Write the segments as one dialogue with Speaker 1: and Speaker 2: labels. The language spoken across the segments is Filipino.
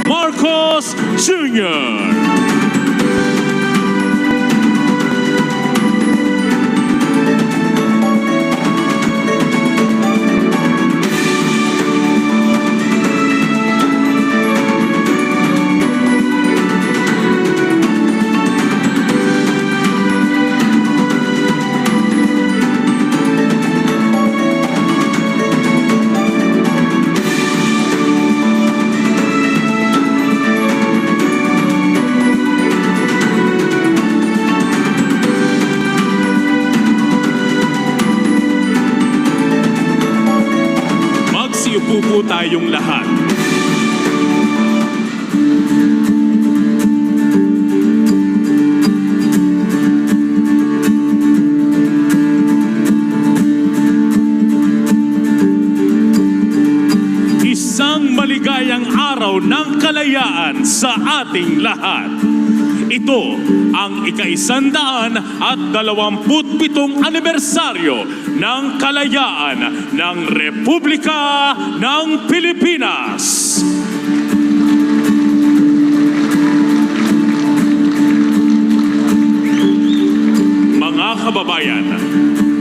Speaker 1: Marcos Jr. Magsiupo po tayong lahat. Isang maligayang araw ng kalayaan sa ating lahat. Ito ang ika-127 anibersaryo ng kalayaan ng Republika ng Pilipinas. Mga kababayan,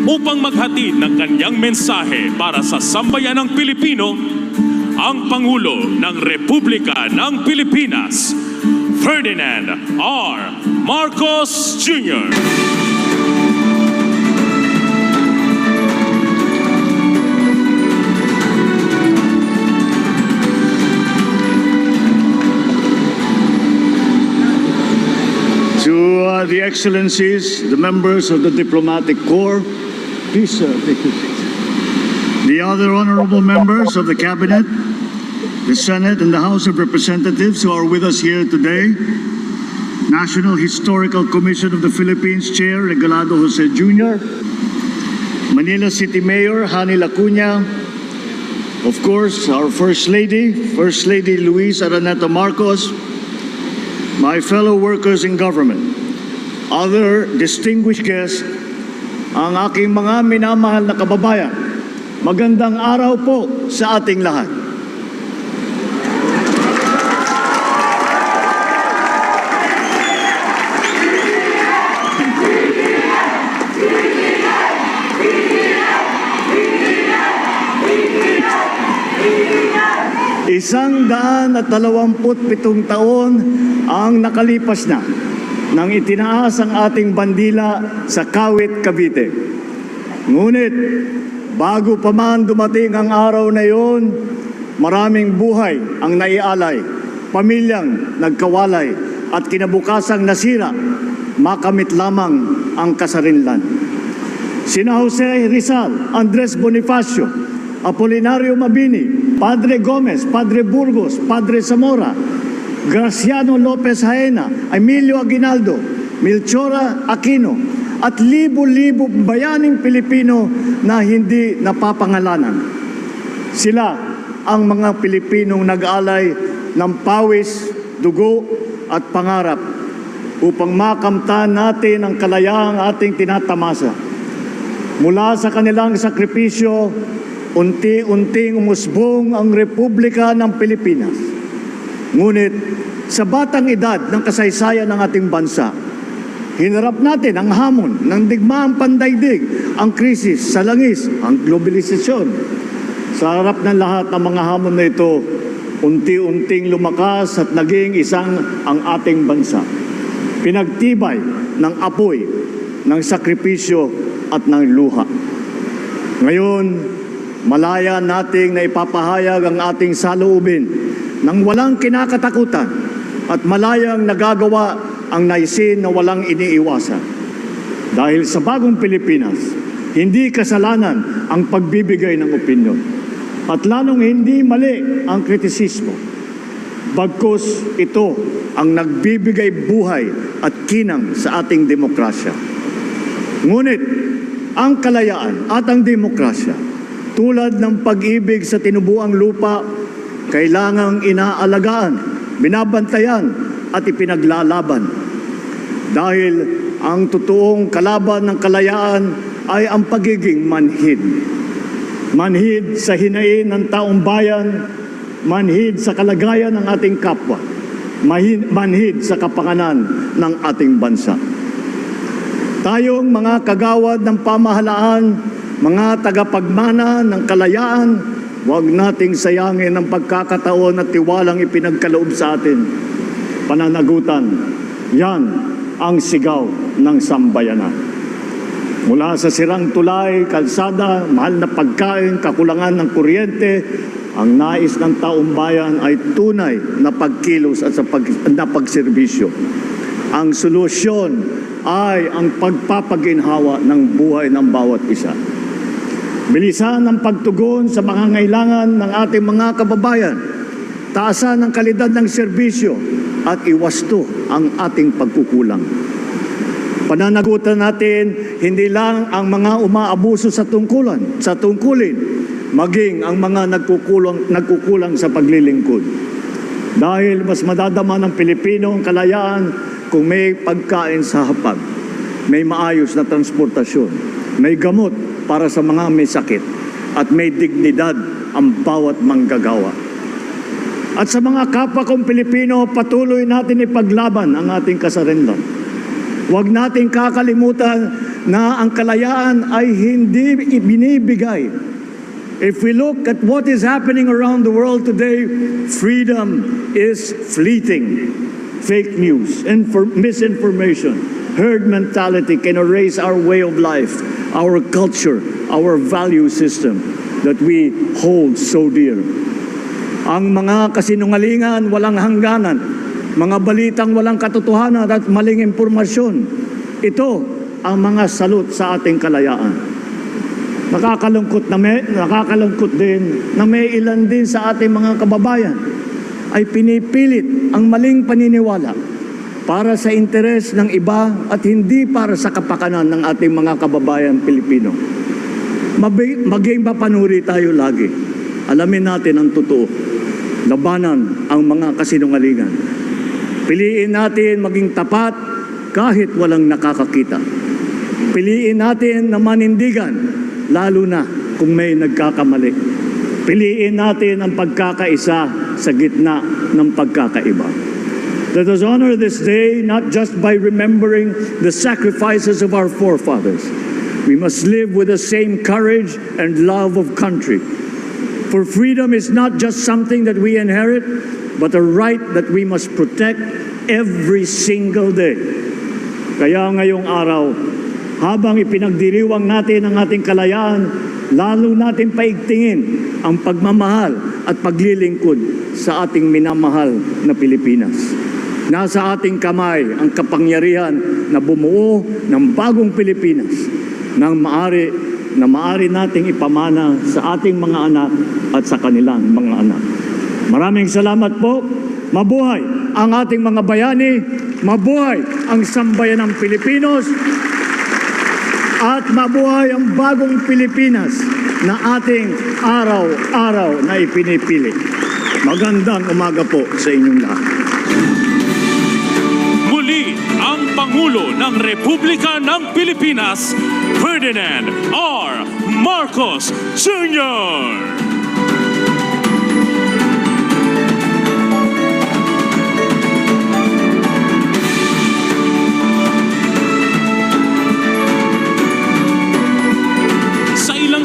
Speaker 1: upang maghatid ng kanyang mensahe para sa sambayan ng Pilipino, ang Pangulo ng Republika ng Pilipinas, Ferdinand R. Marcos Jr.
Speaker 2: To the Excellencies, the members of the Diplomatic Corps, please take your seats. The other honorable members of the Cabinet, the Senate and the House of Representatives who are with us here today, National Historical Commission of the Philippines Chair Regalado Jose Jr., Manila City Mayor Hani Lacuna, of course, our First Lady Luis Araneta Marcos, my fellow workers in government, other distinguished guests, ang aking mga minamahal na kababayan, magandang araw po sa ating lahat. Isang 127 taon ang nakalipas na nang itinaas ang ating bandila sa Kawit, Cavite. Ngunit bago pa man dumating ang araw na iyon, maraming buhay ang naialay, pamilyang nagkawalay at kinabukasang nasira, makamit lamang ang kasarinlan. Sina Jose Rizal, Andres Bonifacio, Apolinario Mabini, Padre Gomez, Padre Burgos, Padre Zamora, Graciano Lopez Jaena, Emilio Aguinaldo, Melchora Aquino, at libo-libo bayaning Pilipino na hindi napapangalanan. Sila ang mga Pilipinong nag-alay ng pawis, dugo at pangarap upang makamtan natin ang kalayaang ating tinatamasa. Mula sa kanilang sakripisyo, unti-unting umusbong ang Republika ng Pilipinas. Ngunit sa batang edad ng kasaysayan ng ating bansa, hinarap natin ang hamon ng digmaang pandaigdig, ang krisis sa langis, ang globalisasyon. Sa harap ng lahat ng mga hamon na ito, unti-unting lumakas at naging isang ang ating bansa. Pinagtibay ng apoy, ng sakripisyo at ng luha. Ngayon, malaya nating na ipapahayag ang ating saloobin nang walang kinakatakutan at malayang nagagawa ang naisin na walang iniiwasan. Dahil sa bagong Pilipinas, hindi kasalanan ang pagbibigay ng opinyon at lalong hindi mali ang kritisismo. Bagkus ito ang nagbibigay buhay at kinang sa ating demokrasya. Ngunit ang kalayaan at ang demokrasya, tulad ng pag-ibig sa tinubuang lupa, kailangang inaalagaan, binabantayan at ipinaglalaban. Dahil ang totoong kalaban ng kalayaan ay ang pagiging manhid. Manhid sa hinain ng taong bayan, manhid sa kalagayan ng ating kapwa, manhid sa kapakanan ng ating bansa. Tayong mga kagawad ng pamahalaan, mga tagapagmana ng kalayaan, huwag nating sayangin ang pagkakataon at tiwalang ipinagkaloob sa atin. Pananagutan, yan ang sigaw ng sambayanan. Mula sa sirang tulay, kalsada, mahal na pagkain, kakulangan ng kuryente, ang nais ng taong bayan ay tunay na pagkilos at na pagserbisyo. Ang solusyon ay ang pagpapaginhawa ng buhay ng bawat isa. Bilisan ang pagtugon sa mga ngailangan ng ating mga kababayan. Taasan ang kalidad ng serbisyo at iwasto ang ating pagkukulang. Pananagutan natin hindi lang ang mga umaabuso sa tungkulin, maging ang mga nagkukulang sa paglilingkod. Dahil mas madadama ng Pilipino ang kalayaan kung may pagkain sa hapag, may maayos na transportasyon, may gamot para sa mga may sakit, at may dignidad ang bawat manggagawa. At sa mga kapwa kong Pilipino, patuloy natin ipaglaban ang ating kasarinlan. Huwag nating kakalimutan na ang kalayaan ay hindi binibigay. If we look at what is happening around the world today, freedom is fleeting. Fake news, misinformation, herd mentality can erase our way of life, our culture, our value system that we hold so dear. Ang mga kasinungalingan walang hangganan, mga balitang walang katotohanan at maling impormasyon, ito ang mga salot sa ating kalayaan. Nakakalungkot din na may ilan din sa ating mga kababayan ay pinipilit ang maling paniniwala para sa interes ng iba at hindi para sa kapakanan ng ating mga kababayan Pilipino. Maging mapanuri tayo lagi. Alamin natin ang totoo. Labanan ang mga kasinungalingan. Piliin natin maging tapat kahit walang nakakakita. Piliin natin na manindigan, lalo na kung may nagkakamali. Piliin natin ang pagkakaisa sa gitna ng pagkakaiba. Let us honor this day not just by remembering the sacrifices of our forefathers. We must live with the same courage and love of country. For freedom is not just something that we inherit, but a right that we must protect every single day. Kaya ngayong araw, habang ipinagdiriwang natin ang ating kalayaan, lalo natin paigtingin ang pagmamahal at paglilingkod sa ating minamahal na Pilipinas. Nasa ating kamay ang kapangyarihan na bumuo ng bagong Pilipinas na maaari nating ipamana sa ating mga anak at sa kanilang mga anak. Maraming salamat po. Mabuhay ang ating mga bayani, mabuhay ang sambayanang Pilipinos, at mabuhay ang bagong Pilipinas na ating araw-araw na ipinipili. Magandang umaga po sa inyong lahat.
Speaker 1: Muli ang Pangulo ng Republika ng Pilipinas, Ferdinand R. Marcos Jr.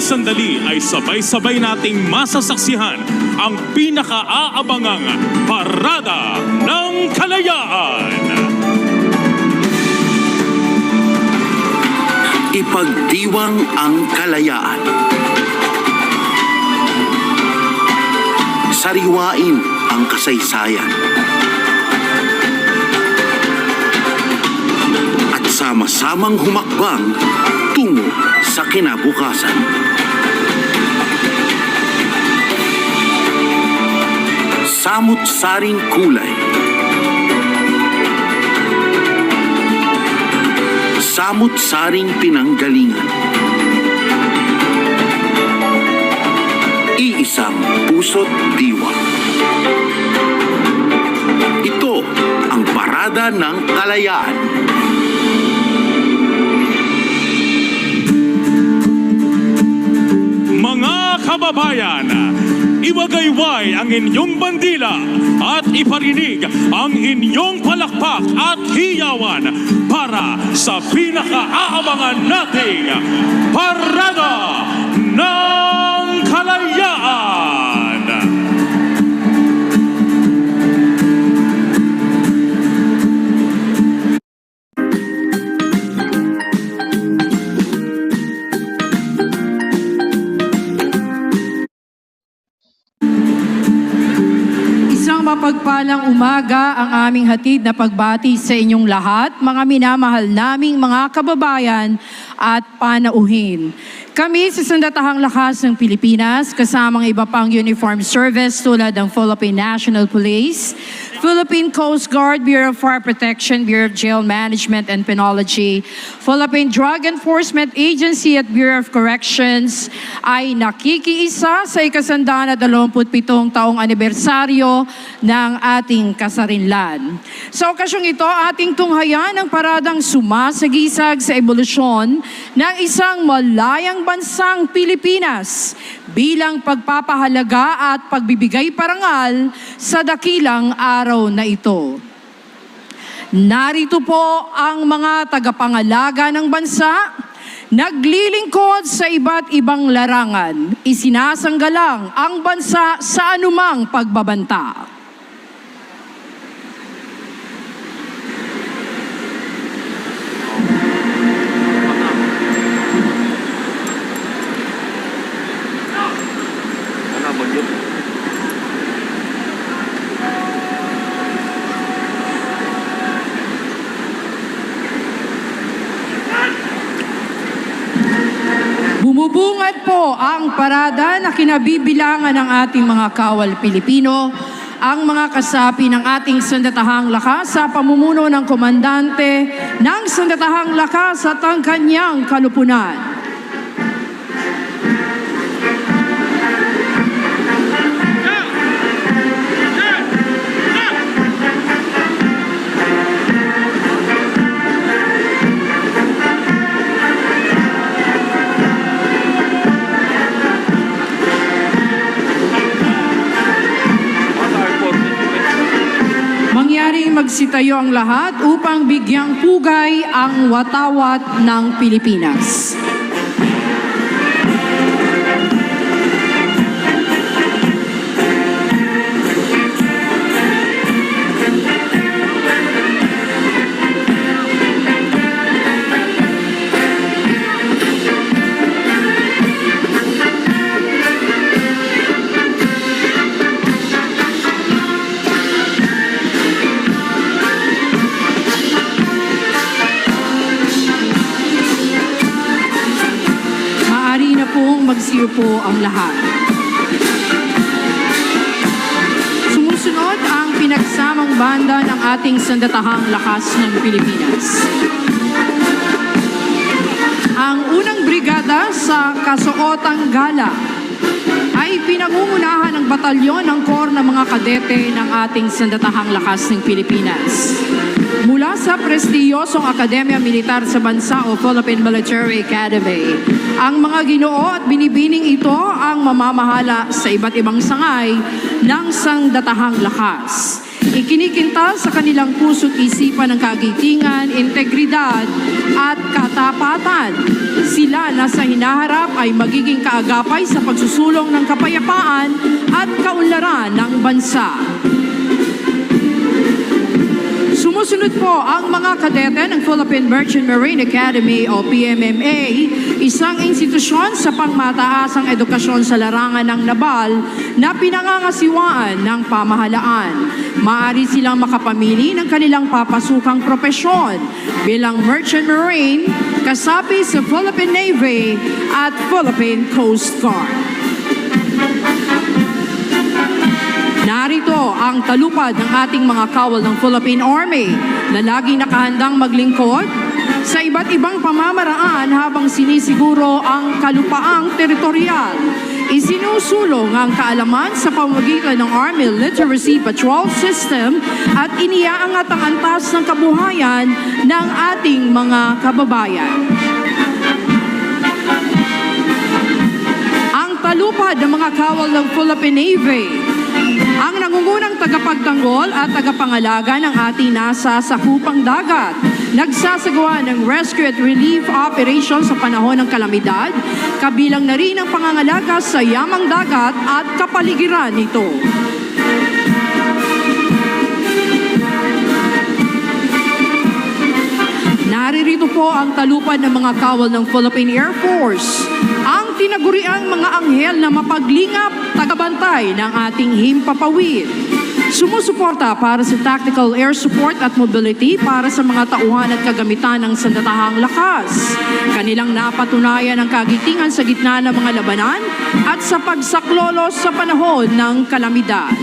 Speaker 1: Sandali ay sabay-sabay nating masasaksihan ang pinaka-aabangang Parada ng Kalayaan.
Speaker 3: Ipagdiwang ang kalayaan. Sariwain ang kasaysayan. At sama-samang humakbang tungo sa kinabukasan. Samut-saring kulay. Samut-saring pinanggalingan. Iisang puso't diwa. Ito ang Parada ng Kalayaan.
Speaker 1: Mga kababayan, Iwagayway ang inyong bandila at iparinig ang inyong palakpak at hiyawan para sa pinakaabangan nating Parada ng Kalayaan.
Speaker 4: Isang mapagpalang umaga ang aming hatid na pagbati sa inyong lahat, mga minamahal naming mga kababayan at panauhin. Kami sa Sandatahang Lakas ng Pilipinas, kasamang iba pang uniform service tulad ng Philippine National Police, Philippine Coast Guard, Bureau of Fire Protection, Bureau of Jail Management and Penology, Philippine Drug Enforcement Agency at Bureau of Corrections ay nakikiisa sa 127 taong anibersaryo ng ating kasarinlan. Sa okasyong ito, ating tunghayan ang paradang sumasagisag sa ebolusyon ng isang malayang bansang Pilipinas bilang pagpapahalaga at pagbibigay parangal sa dakilang araw na ito. Narito po ang mga tagapangalaga ng bansa, naglilingkod sa iba't ibang larangan, isinasanggalang ang bansa sa anumang pagbabanta. Bumubungad po ang parada na kinabibilangan ng ating mga kawal Pilipino, ang mga kasapi ng ating Sandatahang Lakas sa pamumuno ng komandante ng Sandatahang Lakas at ang kanyang kalupunan. Mangyaring magsitayo ang lahat upang bigyang pugay ang watawat ng Pilipinas. Magsiyo po ang lahat. Sumusunod ang pinagsamang banda ng ating Sandatahang Lakas ng Pilipinas. Ang unang brigada sa kasuotang gala ay pinangungunahan ng batalyon ng Corps ng mga kadete ng ating Sandatahang Lakas ng Pilipinas. Mula sa prestiyosong Akademya Militar sa Bansa o Philippine Military Academy, ang mga ginoo at binibining ito ang mamamahala sa iba't ibang sangay ng Sandatahang Lakas. Ikinikinta sa kanilang puso't isipan ng kagitingan, integridad at katapatan. Sila na sa hinaharap ay magiging kaagapay sa pagsusulong ng kapayapaan at kaunlaran ng bansa. Sumusunod po ang mga kadete ng Philippine Merchant Marine Academy o PMMA, isang institusyon sa pangmataasang edukasyon sa larangan ng nabal na pinangangasiwaan ng pamahalaan. Maaari silang makapamili ng kanilang papasukang propesyon bilang Merchant Marine, kasapi sa Philippine Navy at Philippine Coast Guard. Narito ang talupad ng ating mga kawal ng Philippine Army na laging nakahandang maglingkod sa iba't ibang pamamaraan habang sinisiguro ang kalupaang teritorial. Isinusulong ang kaalaman sa pamamagitan ng Army Literacy Patrol System at iniaangat ang antas ng kabuhayan ng ating mga kababayan. talupad ng mga kawal ng Philippine Navy. Ang nangungunang tagapagtanggol at tagapangalaga ng ating nasa sakupang dagat. Nagsasagawa ng rescue at relief operation sa panahon ng kalamidad, kabilang na rin ang pangangalaga sa yamang dagat at kapaligiran nito. Naririto po ang talupad ng mga kawal ng Philippine Air Force, ang tinaguriang mga anghel na mapaglingap, tagabantay ng ating himpapawid. Sumusuporta para sa tactical air support at mobility para sa mga tauhan at kagamitan ng sandatahang lakas. Kanilang napatunayan ang kagitingan sa gitna ng mga labanan at sa pagsaklolo sa panahon ng kalamidad.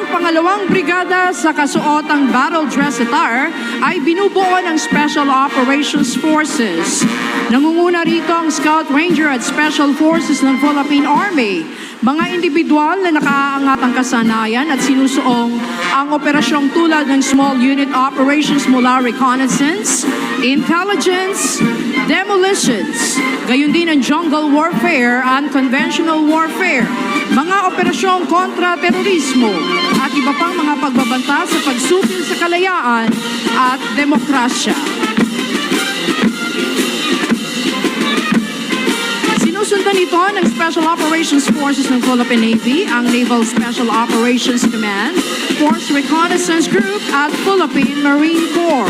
Speaker 4: Pangalawang brigada sa kasuotang battle dress attire ay binubuo ng Special Operations Forces. Nangunguna rito ang Scout Ranger at Special Forces ng Philippine Army. Mga individual na nakaaangat ang kasanayan at sinusuong ang operasyong tulad ng Small Unit Operations mula reconnaissance, intelligence, demolitions, gayon din ang jungle warfare and conventional warfare, mga operasyong kontra-terorismo, at iba pang mga pagbabanta sa pagsupil sa kalayaan at demokrasya. Sinusundan ito ng Special Operations Forces ng Philippine Navy, ang Naval Special Operations Command, Force Reconnaissance Group at Philippine Marine Corps.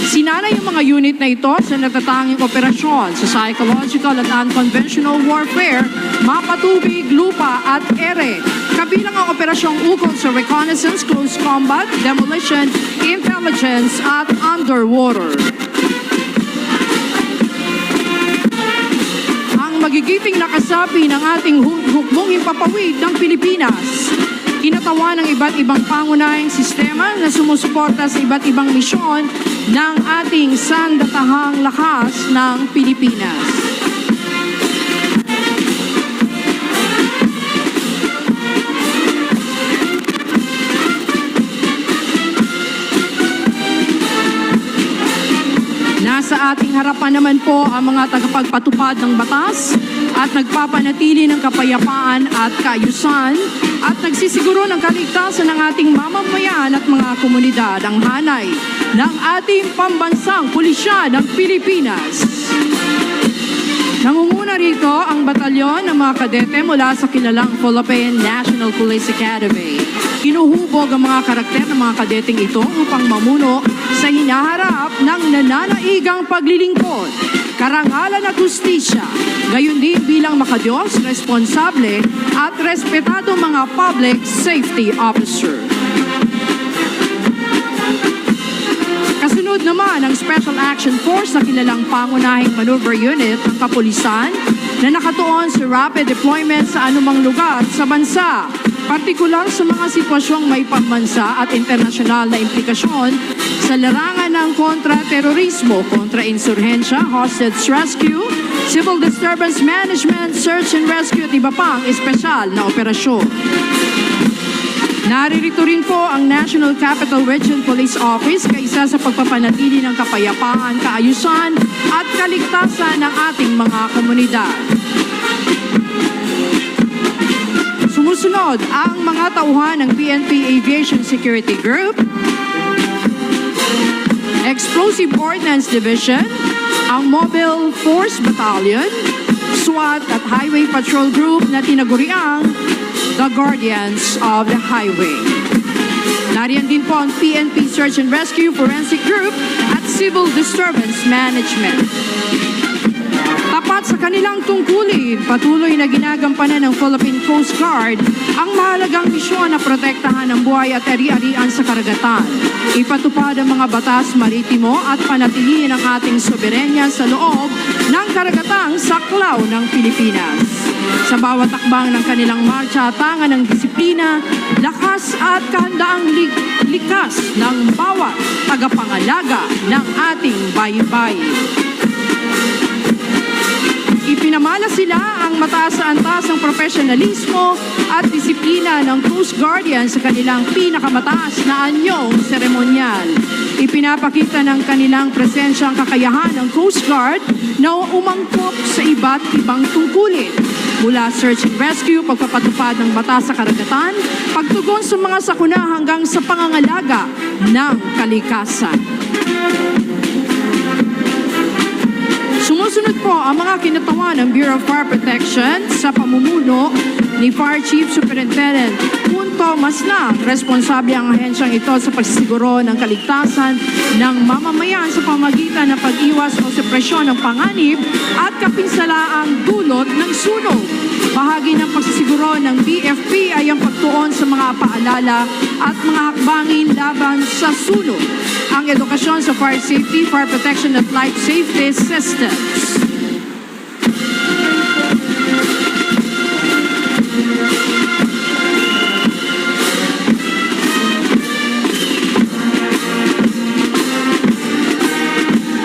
Speaker 4: Sinana yung mga unit na ito sa natatanging operasyon sa psychological at unconventional warfare, mapatubig, lupa at ere. Kabilang ang operasyong ukol sa reconnaissance, close combat, demolition, intelligence at underwater. Ang magigiping nakasapi ng ating hukbong himpapawid ng Pilipinas. Kinatawan ng iba't ibang pangunahing sistema na sumusuporta sa iba't ibang misyon ng ating sandatahang lakas ng Pilipinas. Nasa ating harapan naman po ang mga tagapagpatupad ng batas at nagpapanatili ng kapayapaan at kaayusan at nagsisiguro ng kaligtasan ng ating mamamayan at mga komunidad, ang hanay ng ating pambansang pulisya ng Pilipinas. Nangunguna rito ang batalyon ng mga kadete mula sa kilalang Philippine National Police Academy. Kinuhubog ang mga karakter ng mga kadeteng ito upang mamuno sa hinaharap ng nananaigang paglilingkod, karangalan at hustisya, gayon din bilang makadiyos, responsable at respetado mga public safety officer. Kasunod naman ang Special Action Force na kilalang pangunahing maneuver unit ng kapulisan na nakatuon sa rapid deployment sa anumang lugar sa bansa, partikular sa mga sitwasyong may pambansa at internasyonal na implikasyon sa larangan ng kontra-terorismo, kontra-insurhensya, hostage rescue, civil disturbance management, search and rescue at iba pang espesyal na operasyon. Naririto rin po ang National Capital Region Police Office kaisa sa pagpapanatili ng kapayapaan, kaayusan at kaligtasan ng ating mga komunidad. Sumusunod ang mga tauhan ng PNP Aviation Security Group, Explosive Ordnance Division, ang Mobile Force Battalion, SWAT at Highway Patrol Group na tinaguriang The Guardians of the Highway. Nariyan din po ang PNP Search and Rescue Forensic Group at Civil Disturbance Management. Tapat sa kanilang tungkulin, patuloy na ginagampanan ng Philippine Coast Guard ang mahalagang misyon na protektahan ang buhay at ari-arian sa karagatan, ipatupad ang mga batas maritimo at panatilihin ang ating soberenya sa loob ng karagatang saklaw ng Pilipinas. Sa bawat akbang ng kanilang marcha, tangan ng disiplina, lakas at kahandaang likas ng bawat tagapangalaga ng ating baybay. Ipinamana sila ang mataas sa antas ng profesionalismo at disiplina ng Coast Guardian sa kanilang pinakamataas na anyong seremonyal. Ipinapakita ng kanilang presensya ang kakayahan ng Coast Guard na umangkop sa iba't ibang tungkulin. Mula search and rescue, pagpapatupad ng batas sa karagatan, pagtugon sa mga sakuna hanggang sa pangangalaga ng kalikasan. Sumusunod po ang mga kinatawan ng Bureau of Fire Protection sa pamumuno ni Fire Chief Superintendent Punto Maslang. Responsable ang ahensyang ito sa pagsisiguro ng kaligtasan ng mamamayan sa pamagitan ng pag-iwas o supresyon ng panganib at kapinsalaang dulot ng sunog. Bahagi ng pagsisiguro ng BFP ay ang pagtuon sa mga paalala at mga hakbangin laban sa sunog. Ang edukasyon sa fire safety, fire protection at life safety systems.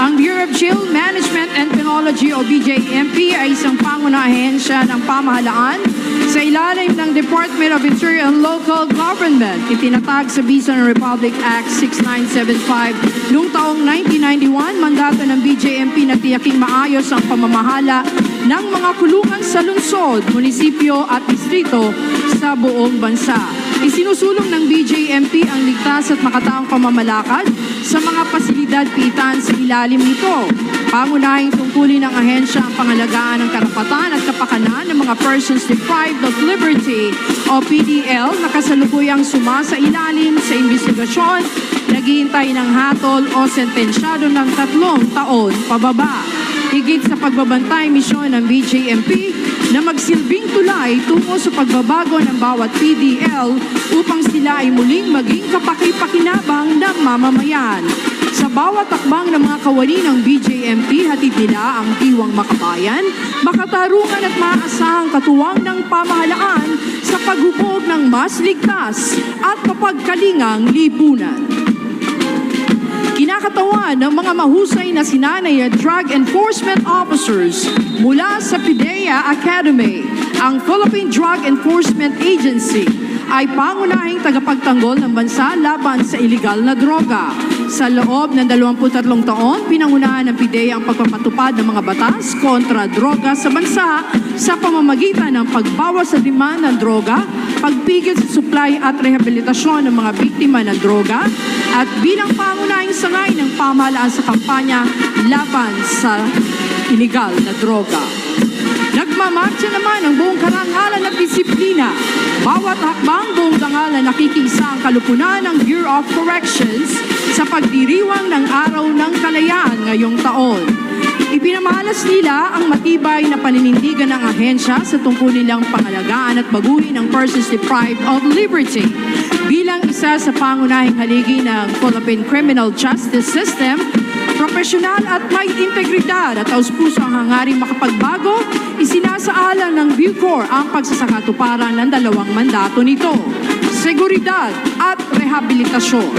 Speaker 4: Ang Bureau of Jail Management and Penology o BJMP ay isang pangunahing ahensya ng pamahalaan sa ilalim ng Department of Interior and Local Government. Itinatag sa Bisa ng Republic Act 6975 noong taong 1991, mandato ng BJMP na tiyaking maayos ang pamamahala ng mga kulungan sa lungsod, munisipyo at distrito sa buong bansa. Isinusulong ng BJMP ang ligtas at makataong pamamalakad sa mga pasilidad pitan sa ilalim nito. Pangunahing tungkulin ng ahensya ang pangalagaan ng karapatan at kapakanan ng mga persons deprived of liberty o PDL na kasalukuyang sumasailalim sa investigasyon, naghihintay ng hatol o sentensyado ng 3 taon pababa. Higit sa pagbabantay misyon ng BJMP na magsilbing tulay tungo sa pagbabago ng bawat PDL upang sila ay muling maging kapaki-pakinabang ng mamamayan. Sa bawat takbang ng mga kawani ng BJMP, hatid nila ang diwang makabayan, makatarungan at maaasahang katuwang ng pamahalaan sa paghubog ng mas ligtas at mapagkalingang lipunan. Kinakatawan ng mga mahusay na sinanay at drug enforcement officers mula sa PIDEA Academy, ang Philippine Drug Enforcement Agency ay pangunahing tagapagtanggol ng bansa laban sa iligal na droga. Sa loob ng 23 taon, pinangunahan ng PIDEA ang pagpapatupad ng mga batas kontra droga sa bansa sa pamamagitan ng pagbawas sa demand ng droga, pagpigil sa supply at rehabilitasyon ng mga biktima ng droga, at bilang pangunahing sangay ng pamahalaan sa kampanya laban sa iligal na droga. Nagmamarcha naman ang buong karangalan at disiplina. Bawat hakbang buong dangalan nakikiisa ang kalupunan ng Bureau of Corrections sa pagdiriwang ng Araw ng Kalayaan ngayong taon. Ipinamahalas nila ang matibay na paninindigan ng ahensya sa tungkol nilang pangalagaan at baguhin ng persons deprived of liberty. Bilang isa sa pangunahing haligi ng Philippine Criminal Justice System, profesional at may integridad at taus-puso ang hangaring makapagbago, isinasaalang ng Bucor ang pagsasakatuparan ng 2 mandato nito, seguridad at rehabilitasyon.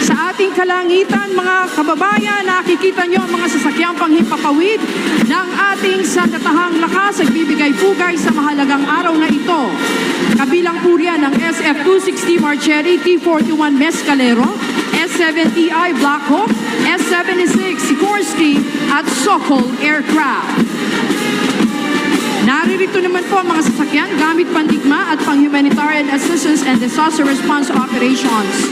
Speaker 4: Sa ating kalangitan, mga kababayan, nakikita nyo ang mga sasakyang panghimpapawid ng ating sandatahang lakas at bibigay pugay sa mahalagang araw na ito. Kabilang po riyan ng SF-260 Marcheri T-41 Mescalero, S-70I Black Hawk, S-76 Sikorsky at Sokol Aircraft. Naririto naman po ang mga sasakyan gamit pandigma at pang-humanitarian assistance and disaster response operations.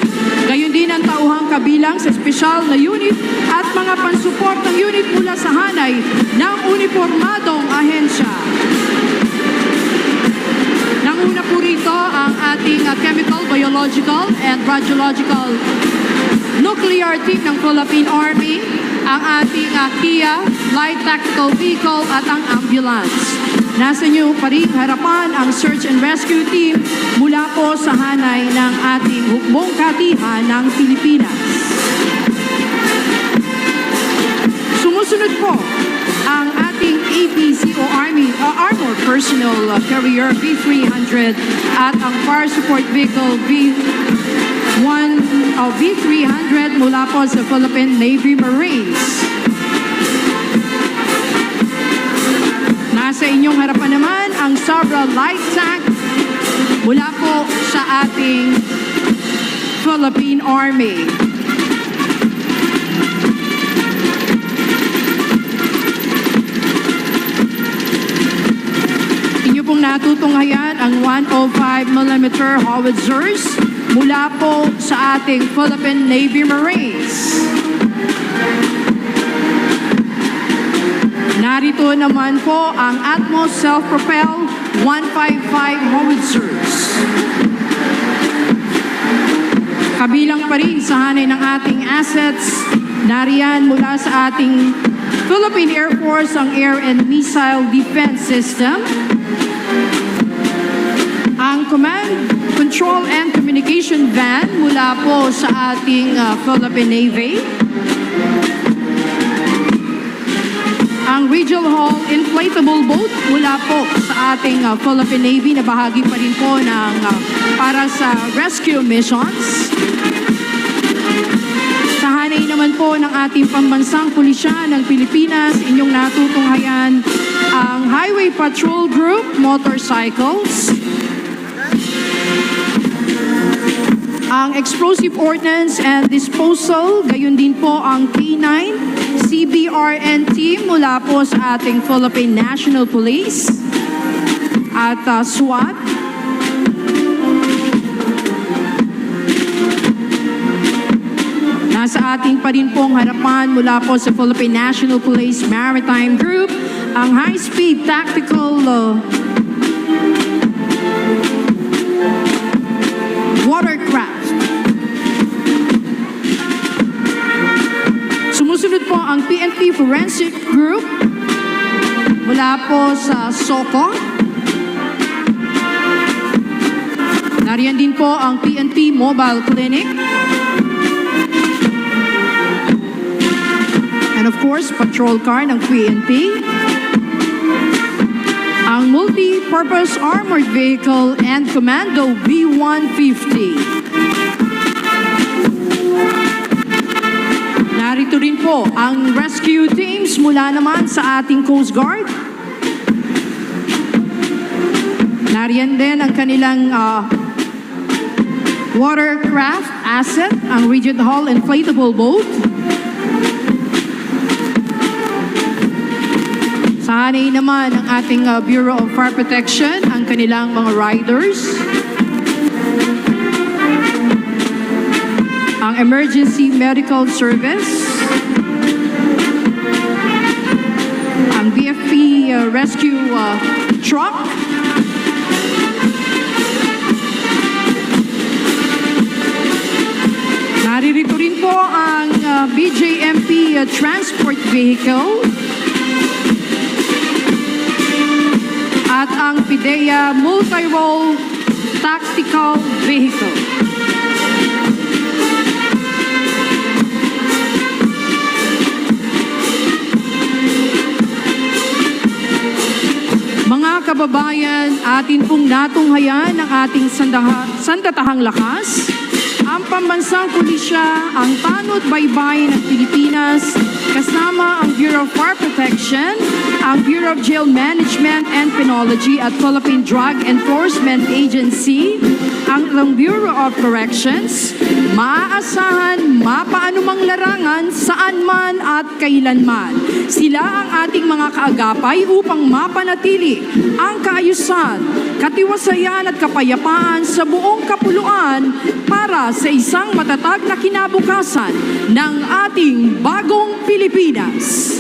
Speaker 4: Gayon din ang tauhang kabilang sa espesyal na unit at mga pansuport ng unit mula sa hanay ng uniformadong ahensya. Nanguna po rito ang ating chemical, biological, and radiological nuclear team ng Philippine Army, ang ating Kia Light Tactical Vehicle at ang ambulance. Nasa inyo pa rin harapan ang search and rescue team mula po sa hanay ng ating hukbong katihan ng Pilipinas. Sumusunod po ang ating APC o Armored Personnel Carrier V300 at ang Fire Support Vehicle V300 mula po sa Philippine Navy Marines. Nasa inyong harapan naman ang Sabra Light Tank mula po sa ating Philippine Army. Inyo pong natutunghayan ang 105mm howitzers mula po sa ating Philippine Navy Marines. Narito naman po ang Atmos Self-Propelled 155 howitzers. Kabilang pa rin sa hanay ng ating assets, nariyan mula sa ating Philippine Air Force ang Air and Missile Defense System, ang Command, Control and Communication Van mula po sa ating Philippine Navy, ang Regional Hall Inflatable Boat mula po sa ating Philippine Navy na bahagi pa rin po ng para sa rescue missions. Sa hanay naman po ng ating pambansang pulisya ng Pilipinas, inyong natutunghayan ang Highway Patrol Group Motorcycles, ang Explosive Ordnance and Disposal, gayon din po ang K9 CBRN team mula po sa ating Philippine National Police at SWAT. Nasa ating pa rin pong harapan mula po sa Philippine National Police Maritime Group, ang High-Speed Tactical Watercraft. Sumusunod po ang PNP Forensic Group mula po sa SOCO. Nariyan din po ang PNP Mobile Clinic. And of course, patrol car ng PNP. Ang Multi-Purpose Armored Vehicle and Commando B-150. Narito rin po ang rescue teams mula naman sa ating Coast Guard. Nariyan din ang kanilang watercraft asset, ang Regent Hall Inflatable Boat. Sa hanay naman ang ating Bureau of Fire Protection, ang kanilang mga riders. Ang Emergency Medical Service, ang BFP Rescue Truck, naririto rin po ang BJMP Transport Vehicle at ang PIDEA Multi-Role Tactical Vehicle. Mga kababayan, atin pong natunghayan ng ating sandatahang lakas, ang pambansang pulisya, ang tanod baybay ng Pilipinas, kasama ang Bureau of Fire Protection, ang Bureau of Jail Management and Penology at Philippine Drug Enforcement Agency, ang Bureau of Corrections, maaasahan mapaanumang larangan saan man at kailanman. Sila ang ating mga kaagapay upang mapanatili ang kaayusan, katiwasayan at kapayapaan sa buong kapuluan para sa isang matatag na kinabukasan ng ating bagong Pilipinas.